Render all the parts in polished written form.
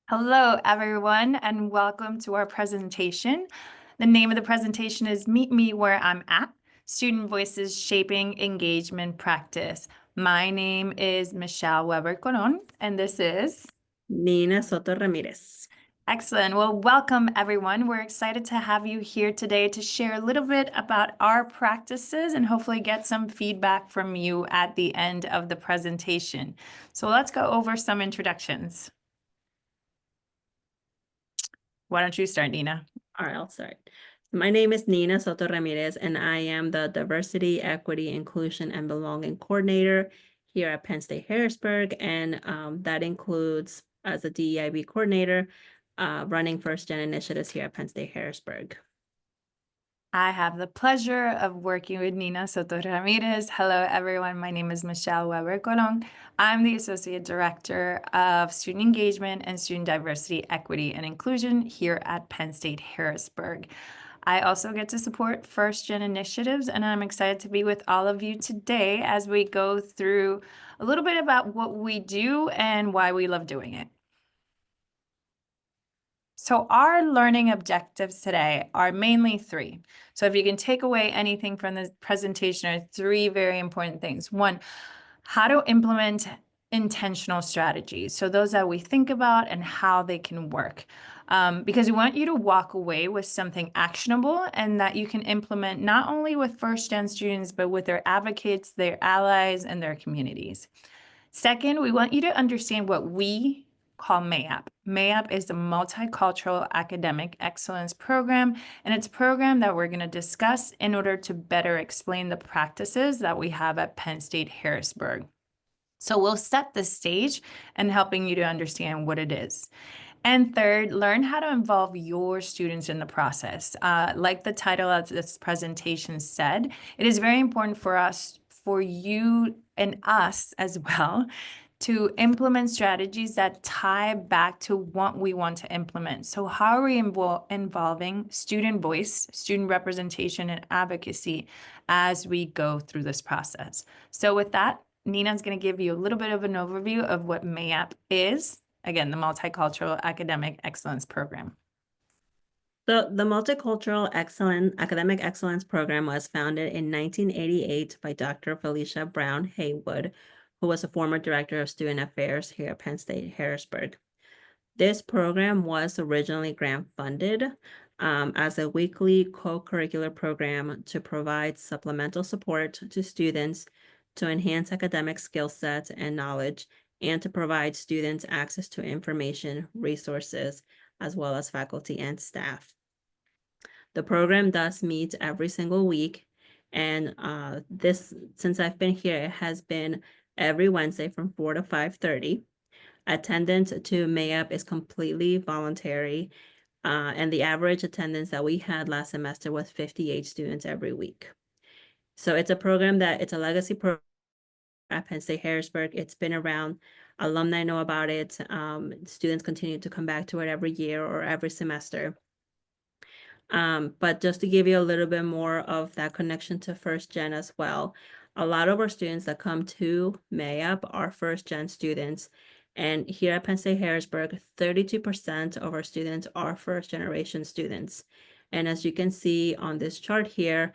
Hello, everyone, and welcome to our presentation. The name of the presentation is Meet Me Where I'm At, Student Voices Shaping Engagement Practice. My name is Michelle Weber-Colón, and this is... Nina Soto Ramirez. Excellent. Well, welcome, everyone. We're excited to have you here today to share a little bit about our practices and hopefully get some feedback from you at the end of the presentation. So let's go over some introductions. Why don't you start, Nina? All right, I'll start. My name is Nina Soto Ramirez, and I am the Diversity, Equity, Inclusion, and Belonging Coordinator here at Penn State Harrisburg. And that includes, as a DEIB coordinator, running First Gen initiatives here at Penn State Harrisburg. I have the pleasure of working with Nina Soto Ramirez. Hello, everyone. My name is Michelle Weber-Colón. I'm the Associate Director of Student Engagement and Student Diversity, Equity, and Inclusion here at Penn State Harrisburg. I also get to support First Gen initiatives, and I'm excited to be with all of you today as we go through a little bit about what we do and why we love doing it. So our learning objectives today are mainly three. So if you can take away anything from this presentation, are three very important things. One, how to implement intentional strategies. So those that we think about and how they can work. Because we want you to walk away with something actionable and that you can implement not only with first gen students, but with their advocates, their allies, and their communities. Second, we want you to understand what we call MAP. MAP is the Multicultural Academic Excellence Program, and it's a program that we're going to discuss in order to better explain the practices that we have at Penn State Harrisburg. So we'll set the stage and helping you to understand what it is. And third, learn how to involve your students in the process. Like the title of this presentation said, it is very important for us, for you and us as well, to implement strategies that tie back to what we want to implement. So how are we involving student voice, student representation, and advocacy as we go through this process? So with that, Nina's going to give you a little bit of an overview of what MAP is. Again, the Multicultural Academic Excellence Program. The Multicultural Academic Excellence Program was founded in 1988 by Dr. Felicia Brown Haywood, who was a former director of student affairs here at Penn State Harrisburg. This program was originally grant funded as a weekly co-curricular program to provide supplemental support to students to enhance academic skill sets and knowledge, and to provide students access to information, resources, as well as faculty and staff. The program does meet every single week, and since I've been here, it has been every Wednesday from 4 to 5:30. Attendance to MAP is completely voluntary, and the average attendance that we had last semester was 58 students every week. So it's a legacy program at Penn State Harrisburg. It's been around. Alumni know about it. Students continue to come back to it every year or every semester. But just to give you a little bit more of that connection to first gen as well, a lot of our students that come to MAP are first gen students. And here at Penn State Harrisburg, 32% of our students are first generation students. And as you can see on this chart here,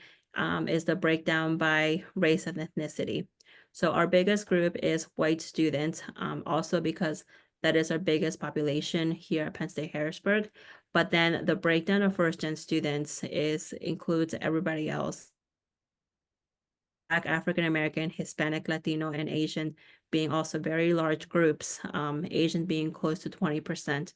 is the breakdown by race and ethnicity. So our biggest group is white students, also because that is our biggest population here at Penn State Harrisburg. But then the breakdown of first gen students includes everybody else. Black, African American, Hispanic, Latino, and Asian being also very large groups, Asian being close to 20%,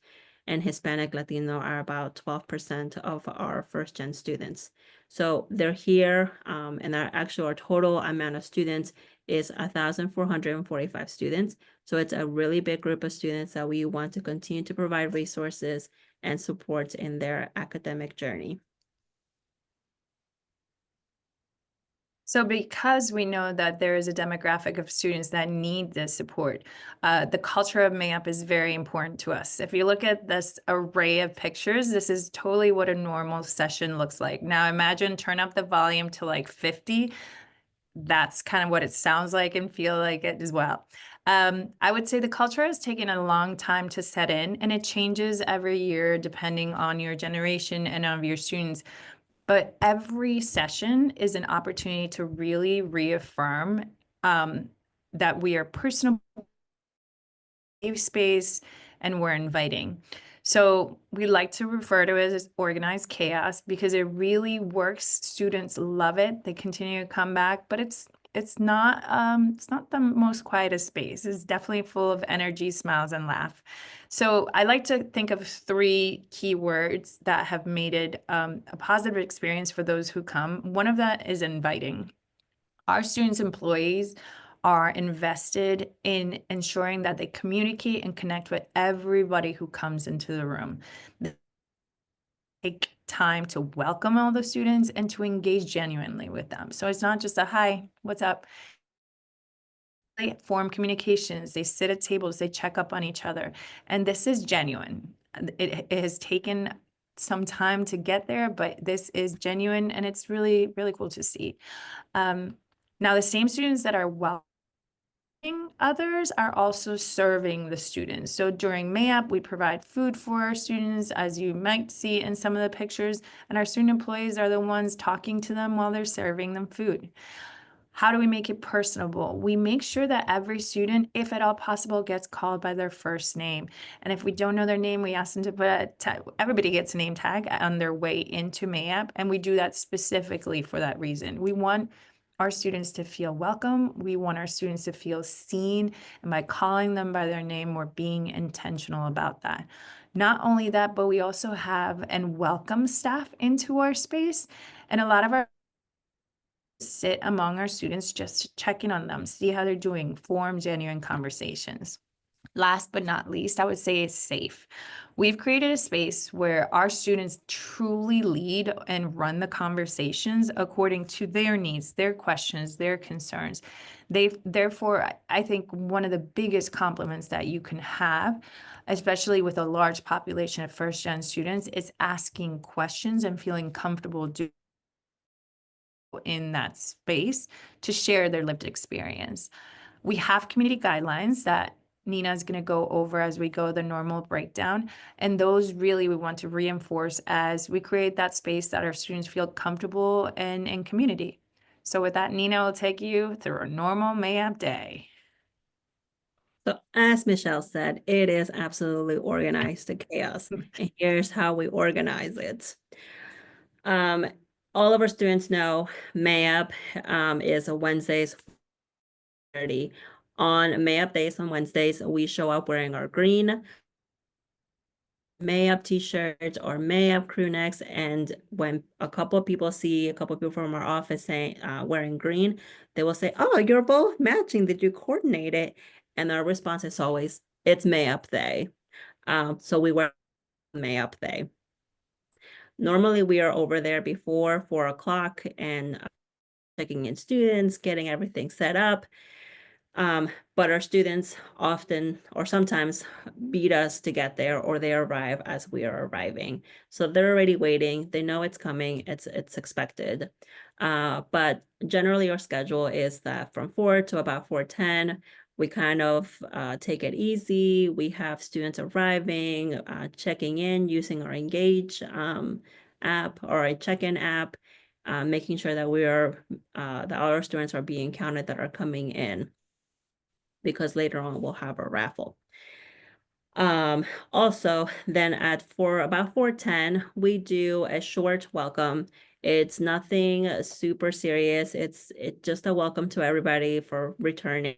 and Hispanic, Latino are about 12% of our first gen students. So they're here, and our total amount of students is 1,445 students. So it's a really big group of students that we want to continue to provide resources and support in their academic journey. So because we know that there is a demographic of students that need this support, the culture of MAP is very important to us. If you look at this array of pictures, this is totally what a normal session looks like. Now imagine turn up the volume to like 50. that's kind of what it sounds like and feel like it as well. I would say the culture has taken a long time to set in, and it changes every year depending on your generation and of your students. But every session is an opportunity to really reaffirm that we are personable, safe space, and we're inviting. So we like to refer to it as organized chaos because it really works. Students love it. They continue to come back, but it's not the most quietest space. It's definitely full of energy, smiles, and laugh. So I like to think of three key words that have made it a positive experience for those who come. One of that is inviting. Our students' employees are invested in ensuring that they communicate and connect with everybody who comes into the room. They take time to welcome all the students and to engage genuinely with them. So it's not just a hi, what's up? They form communications, they sit at tables, they check up on each other. And this is genuine. It has taken some time to get there, but this is genuine and it's really, really cool to see. Now, the same students that are welcoming others are also serving the students. So during MAP, we provide food for our students, as you might see in some of the pictures, and our student employees are the ones talking to them while they're serving them food. How do we make it personable? We make sure that every student, if at all possible, gets called by their first name. And if we don't know their name, we ask them to put a tag. Everybody gets a name tag on their way into MAP, and we do that specifically for that reason. We want our students to feel welcome. We want our students to feel seen. And by calling them by their name, we're being intentional about that. Not only that, but we also have and welcome staff into our space. And a lot of our sit among our students just to check in on them, see how they're doing, form genuine conversations. Last but not least, I would say it's safe. We've created a space where our students truly lead and run the conversations according to their needs, their questions, their concerns. Therefore, I think one of the biggest compliments that you can have, especially with a large population of first-gen students, is asking questions and feeling comfortable in that space to share their lived experience. We have community guidelines that Nina is going to go over as we go the normal breakdown. And those really we want to reinforce as we create that space that our students feel comfortable and in community. So with that, Nina will take you through a normal MAP day. So as Michelle said, it is absolutely organized to chaos. And here's how we organize it. Um, all of our students know MAP is a Wednesdays 30. On MAP days on Wednesdays, we show up wearing our green MAP t-shirts or MAP crew necks. And when a couple of people see a couple of people from our office saying wearing green, they will say, "Oh, you're both matching. Did you coordinate it?" And our response is always, "It's MAP day." So we wear MAP day. Normally, we are over there before 4 o'clock and checking in students, getting everything set up. But our students often or sometimes beat us to get there, or they arrive as we are arriving. So they're already waiting. They know it's coming. It's expected. But generally our schedule is that from 4 to about 4:10, we kind of take it easy. We have students arriving, checking in using our Engage app or a check-in app, making sure that that all our students are being counted that are coming in, because later on we'll have a raffle. Also then about 4:10, we do a short welcome. It's nothing super serious. It's just a welcome to everybody for returning,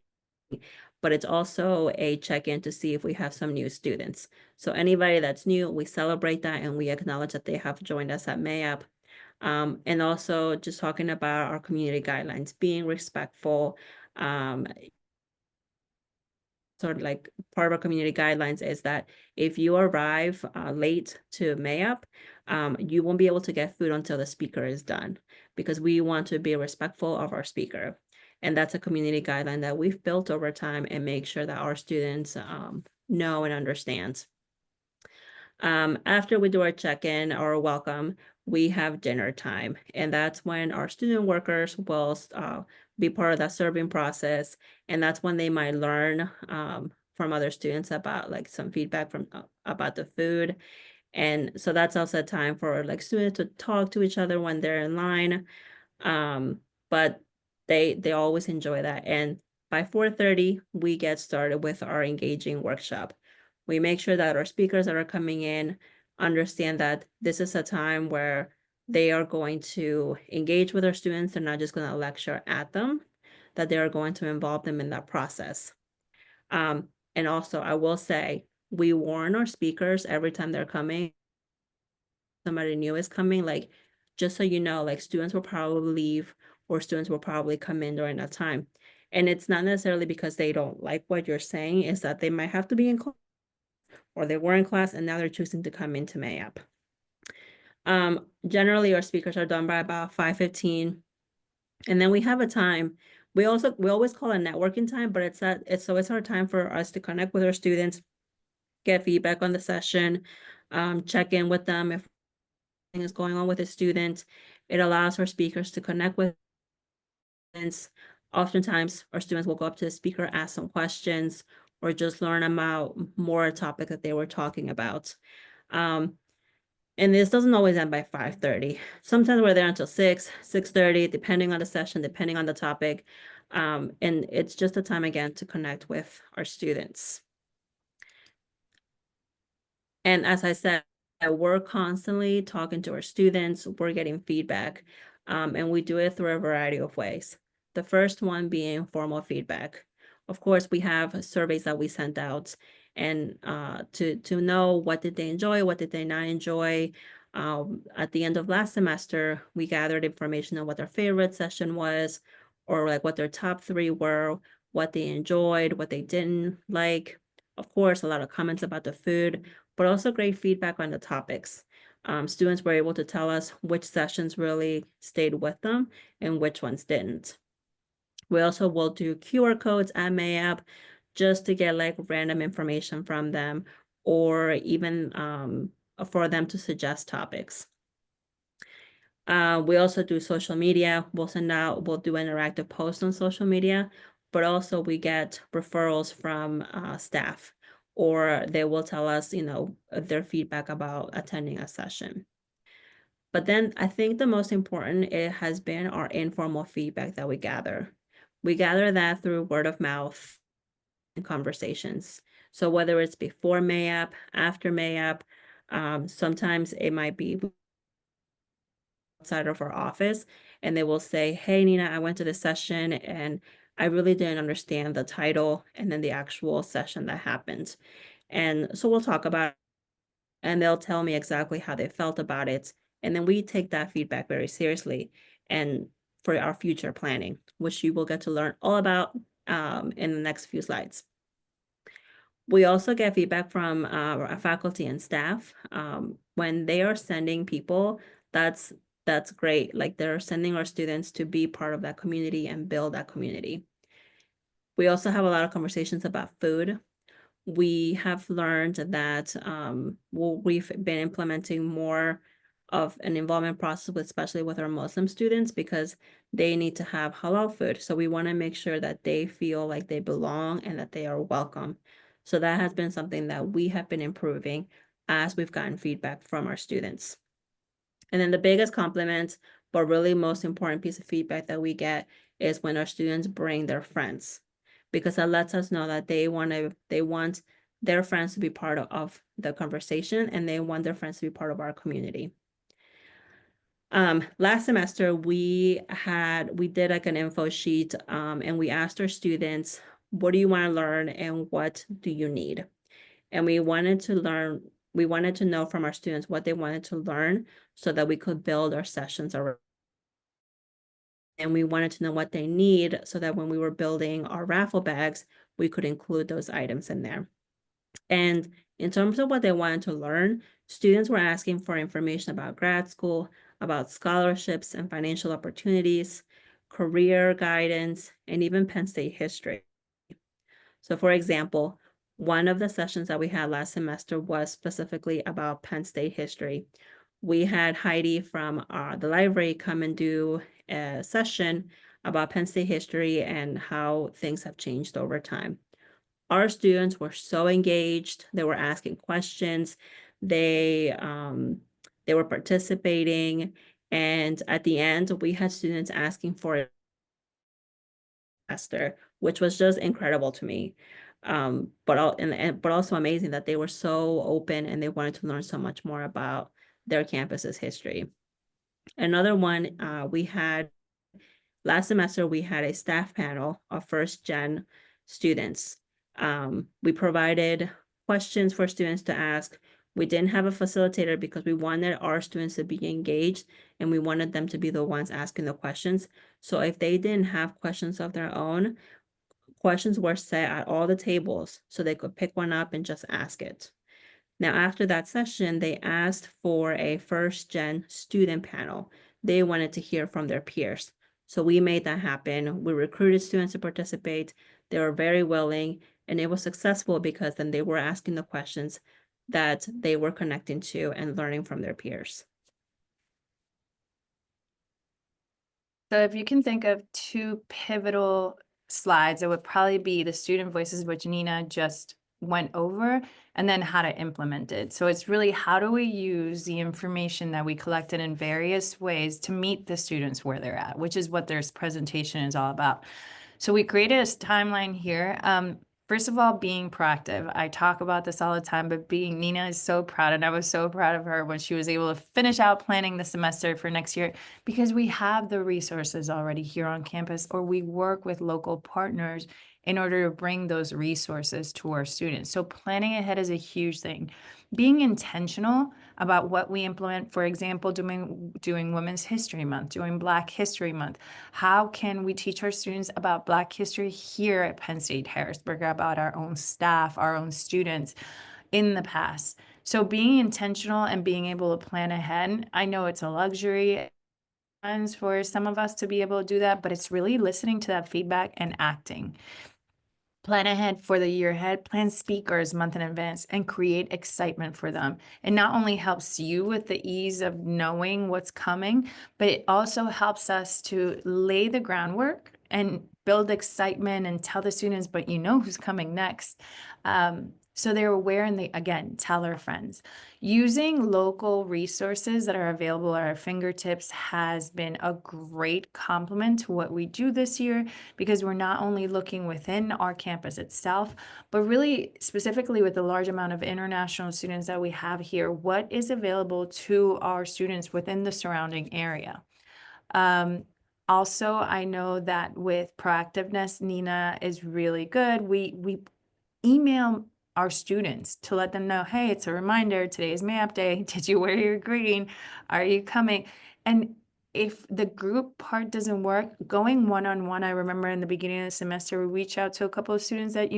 but it's also a check-in to see if we have some new students. So anybody that's new, we celebrate that and we acknowledge that they have joined us at MAP. And also just talking about our community guidelines, being respectful. Sort of like part of our community guidelines is that if you arrive late to MAP, you won't be able to get food until the speaker is done, because we want to be respectful of our speaker. And that's a community guideline that we've built over time and make sure that our students know and understand. After we do our check-in or welcome, we have dinner time. And that's when our student workers will be part of that serving process. And that's when they might learn from other students about like some feedback from about the food. And so that's also a time for like students to talk to each other when they're in line. But they always enjoy that. And by 4:30, we get started with our engaging workshop. We make sure that our speakers that are coming in understand that this is a time where they are going to engage with our students. They're not just going to lecture at them, that they are going to involve them in that process. And also, I will say, we warn our speakers every time they're coming, somebody new is coming, like, just so you know, like, students will probably leave or students will probably come in during that time. And it's not necessarily because they don't like what you're saying, is that they might have to be in class or they were in class and now they're choosing to come into MAYAP. Generally, our speakers are done by about 5:15. And then we have a time. We always call a networking time, but it's our time for us to connect with our students, get feedback on the session, check in with them if anything is going on with a student. It allows our speakers to connect with students. Oftentimes, our students will go up to the speaker, ask some questions, or just learn about more topic that they were talking about. And this doesn't always end by 5:30. Sometimes we're there until 6:30, depending on the session, depending on the topic. And it's just a time again to connect with our students. And as I said, we're constantly talking to our students, we're getting feedback, and we do it through a variety of ways. The first one being formal feedback. Of course, we have surveys that we sent out and to know what did they enjoy, what did they not enjoy. At the end of last semester, we gathered information on what their favorite session was, or like what their top 3 were, what they enjoyed, what they didn't like. Of course, a lot of comments about the food, but also great feedback on the topics. Students were able to tell us which sessions really stayed with them and which ones didn't. We also will do QR codes at MAYAP just to get like random information from them, or even for them to suggest topics. We also do social media. We'll do interactive posts on social media, but also we get referrals from staff, or they will tell us, their feedback about attending a session. But then I think the most important, it has been our informal feedback that we gather. We gather that through word of mouth and conversations. So whether it's before MAYAP, after MAYAP, sometimes it might be outside of our office, and they will say, "Hey, Nina, I went to this session and I really didn't understand the title and then the actual session that happened." And so we'll talk about it, and they'll tell me exactly how they felt about it. And then we take that feedback very seriously and for our future planning, which you will get to learn all about in the next few slides. We also get feedback from our faculty and staff. When they are sending people, that's great. Like they're sending our students to be part of that community and build that community. We also have a lot of conversations about food. We have learned that we've been implementing more of an involvement process, especially with our Muslim students, because they need to have halal food. So we want to make sure that they feel like they belong and that they are welcome. So that has been something that we have been improving as we've gotten feedback from our students. And then the biggest compliment, but really most important piece of feedback that we get is when our students bring their friends, because that lets us know that they want their friends to be part of the conversation, and they want their friends to be part of our community. Last semester we did like an info sheet, and we asked our students, what do you want to learn and what do you need? And we wanted to know from our students what they wanted to learn so that we could build our sessions around. And we wanted to know what they need so that when we were building our raffle bags, we could include those items in there. And in terms of what they wanted to learn, students were asking for information about grad school, about scholarships and financial opportunities, career guidance, and even Penn State history. So for example, one of the sessions that we had last semester was specifically about Penn State history. We had Heidi from the library come and do a session about Penn State history and how things have changed over time. Our students were so engaged. They were asking questions. They um, they were participating, and at the end, we had students asking for a semester, which was just incredible to me. But also amazing that they were so open and they wanted to learn so much more about their campus's history. Another one, we had last semester, we had a staff panel of first gen students. We provided questions for students to ask. We didn't have a facilitator because we wanted our students to be engaged and we wanted them to be the ones asking the questions. So if they didn't have questions of their own, questions were set at all the tables so they could pick one up and just ask it. Now, after that session, they asked for a first gen student panel. They wanted to hear from their peers. So we made that happen. We recruited students to participate. They were very willing, and it was successful because then they were asking the questions that they were connecting to and learning from their peers. So if you can think of two pivotal slides, it would probably be the student voices, which Nina just went over, and then how to implement it. So it's really how do we use the information that we collected in various ways to meet the students where they're at, which is what their presentation is all about. So we created a timeline here. First of all, being proactive. I talk about this all the time, but Nina is so proud, and I was so proud of her when she was able to finish out planning the semester for next year, because we have the resources already here on campus, or we work with local partners in order to bring those resources to our students. So planning ahead is a huge thing. Being intentional about what we implement, for example, doing Women's History Month, doing Black History Month. How can we teach our students about Black history here at Penn State Harrisburg, about our own staff, our own students in the past? So being intentional and being able to plan ahead, I know it's a luxury times for some of us to be able to do that, but it's really listening to that feedback and acting. Plan ahead for the year ahead, plan speakers month in advance, and create excitement for them. It not only helps you with the ease of knowing what's coming, but it also helps us to lay the groundwork and build excitement and tell the students, but you know who's coming next. So they're aware and they, again, tell their friends. Using local resources that are available at our fingertips has been a great complement to what we do this year, because we're not only looking within our campus itself, but really specifically with the large amount of international students that we have here, what is available to our students within the surrounding area. Also, I know that with proactiveness, Nina is really good. We email our students to let them know, hey, it's a reminder, today is map day. Did you wear your green? Are you coming? And if the group part doesn't work, going one-on-one, I remember in the beginning of the semester, we reached out to a couple of students that,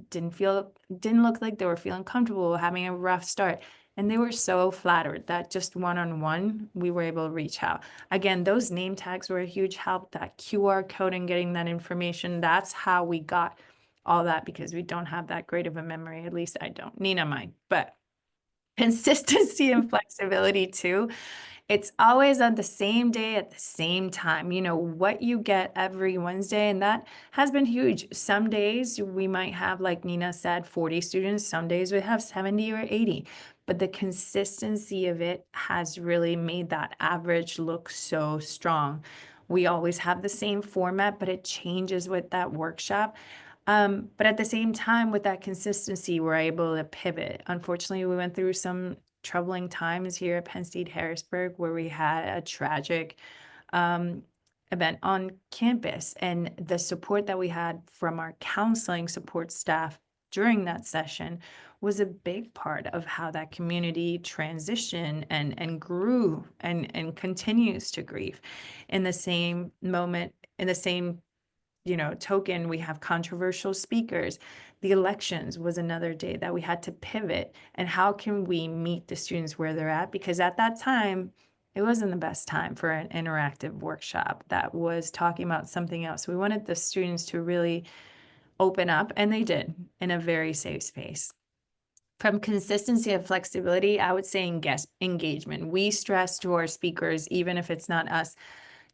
didn't look like they were feeling comfortable, having a rough start. And they were so flattered that just one-on-one, we were able to reach out. Again, those name tags were a huge help, that QR code and getting that information. That's how we got all that, because we don't have that great of a memory. At least I don't. Nina might, but consistency and flexibility too. It's always on the same day at the same time, what you get every Wednesday. And that has been huge. Some days we might have, like Nina said, 40 students. Some days we have 70 or 80. But the consistency of it has really made that average look so strong. We always have the same format, but it changes with that workshop. But at the same time, with that consistency, we're able to pivot. Unfortunately, we went through some troubling times here at Penn State Harrisburg where we had a tragic event on campus, and the support that we had from our counseling support staff during that session was a big part of how that community transitioned and grew and continues to grieve. In the same moment, in the same token, we have controversial speakers. The elections was another day that we had to pivot. And how can we meet the students where they're at? Because at that time, it wasn't the best time for an interactive workshop that was talking about something else. We wanted the students to really open up, and they did, in a very safe space. From consistency and flexibility, I would say engagement. We stress to our speakers, even if it's not us,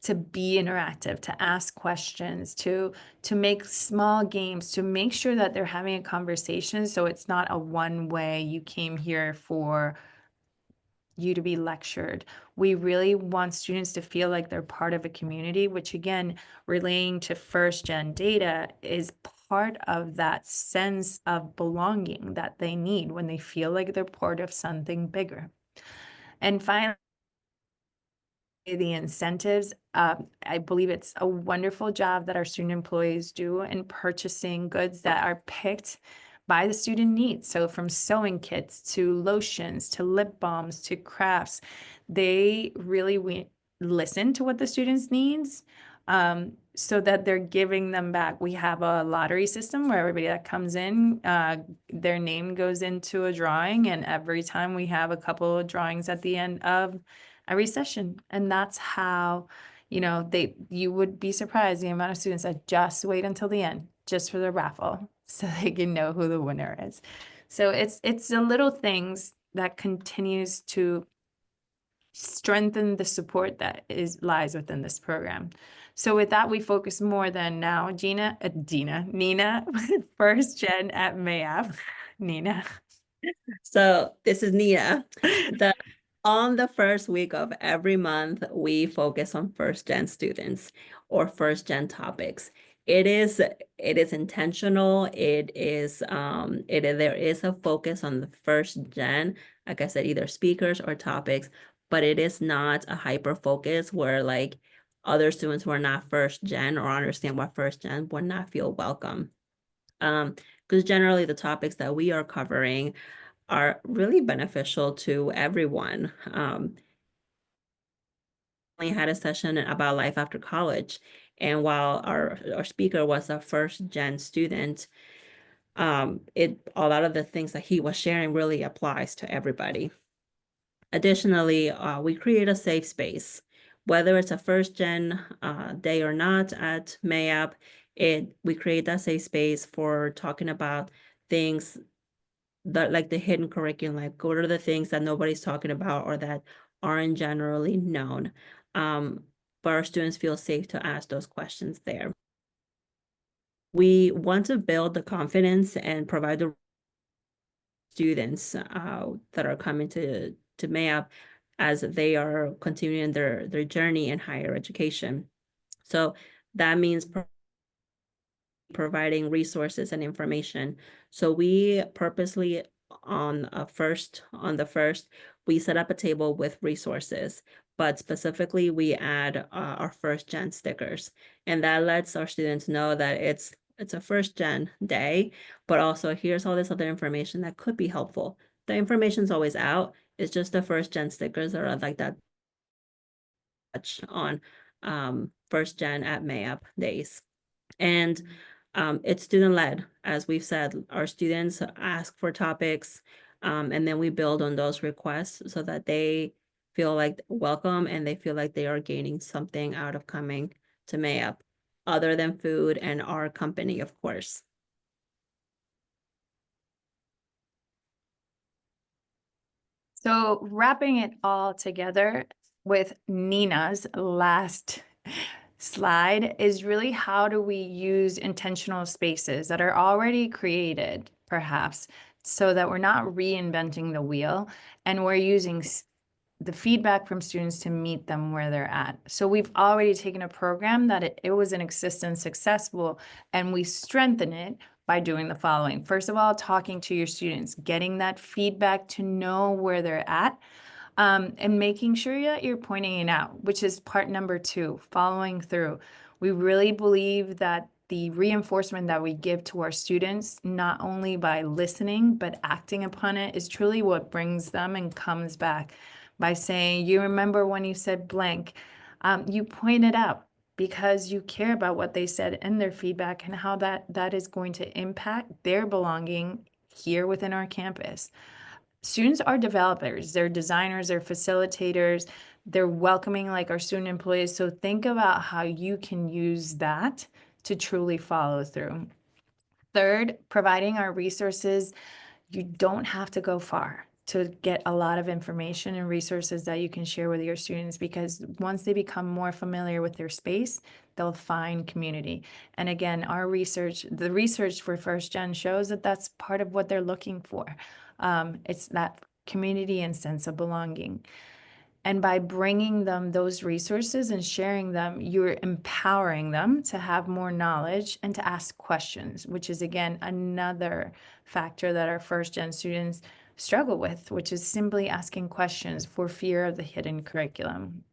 to be interactive, to ask questions, to make small games, to make sure that they're having a conversation, so it's not a one way, you came here for you to be lectured. We really want students to feel like they're part of a community, which again, relating to first gen data is part of that sense of belonging that they need when they feel like they're part of something bigger. And finally, the incentives. I believe it's a wonderful job that our student employees do in purchasing goods that are picked by the student needs. So from sewing kits to lotions to lip balms to crafts, they really listen to what the students needs, so that they're giving them back. We have a lottery system where everybody that comes in, their name goes into a drawing, and every time we have a couple of drawings at the end of every session. And that's how, you would be surprised the amount of students that just wait until the end just for the raffle so they can know who the winner is. So it's the little things that continues to strengthen the support that lies within this program. So with that, we focus more than now. Nina, first gen at Mayap. Nina. So this is Nia. On the first week of every month, we focus on first gen students or first gen topics. It is intentional. There is a focus on the first gen, like I said, either speakers or topics, but it is not a hyper focus where like other students who are not first gen or understand what first gen would not feel welcome. Because generally the topics that we are covering are really beneficial to everyone. We had a session about life after college, and while our speaker was a first gen student, a lot of the things that he was sharing really applies to everybody. Additionally, we create a safe space, whether it's a first gen day or not at Mayap. We create that safe space for talking about things that like the hidden curriculum, like what are the things that nobody's talking about or that aren't generally known. But our students feel safe to ask those questions there. We want to build the confidence and provide the students that are coming to Mayap as they are continuing their journey in higher education. So that means providing resources and information. So we purposely on the first, we set up a table with resources, but specifically we add our first gen stickers, and that lets our students know that it's a first gen day, but also here's all this other information that could be helpful. The information's always out. It's just the first gen stickers that are like that touch on first gen at Mayap days. And it's student-led, as we've said. Our students ask for topics, and then we build on those requests so that they feel like welcome and they feel like they are gaining something out of coming to Mayap, other than food and our company, of course. So wrapping it all together with Nina's last slide is really how do we use intentional spaces that are already created, perhaps, so that we're not reinventing the wheel and we're using the feedback from students to meet them where they're at. So we've already taken a program that it was in existence successful, and we strengthen it by doing the following. First of all, talking to your students, getting that feedback to know where they're at, and making sure that you're pointing it out, which is part number 2, following through. We really believe that the reinforcement that we give to our students, not only by listening, but acting upon it, is truly what brings them and comes back by saying, you remember when you said blank, you point it out because you care about what they said and their feedback and how that is going to impact their belonging here within our campus. Students are developers, they're designers, they're facilitators, they're welcoming like our student employees. So think about how you can use that to truly follow through. Third, providing our resources. You don't have to go far. to get a lot of information and resources that you can share with your students, because once they become more familiar with their space, they'll find community. And again, the research for first gen shows that that's part of what they're looking for. It's that community and sense of belonging. And by bringing them those resources and sharing them, you're empowering them to have more knowledge and to ask questions, which is, again, another factor that our first gen students struggle with, which is simply asking questions for fear of the hidden curriculum.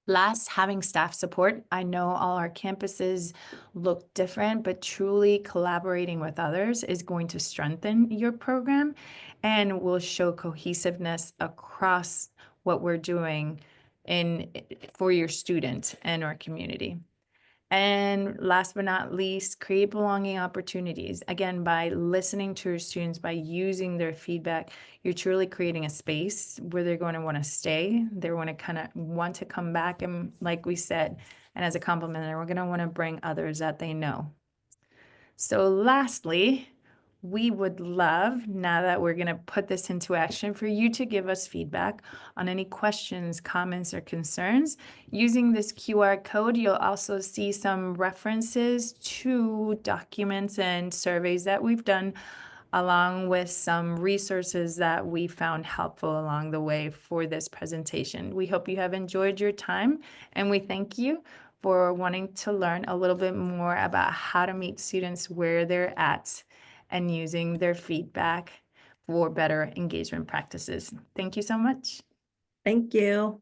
Last, having staff support. I know all our campuses look different, but truly collaborating with others is going to strengthen your program and will show cohesiveness across what we're doing for your student and our community. And last but not least, create belonging opportunities. Again, by listening to your students, by using their feedback, you're truly creating a space where they're going to want to stay. They're going to kind of want to come back. And like we said, and as a compliment, we're going to want to bring others that they know. So lastly, we would love, now that we're going to put this into action, for you to give us feedback on any questions, comments, or concerns. Using this QR code, you'll also see some references to documents and surveys that we've done, along with some resources that we found helpful along the way for this presentation. We hope you have enjoyed your time, and we thank you for wanting to learn a little bit more about how to meet students where they're at and using their feedback for better engagement practices. Thank you so much. Thank you.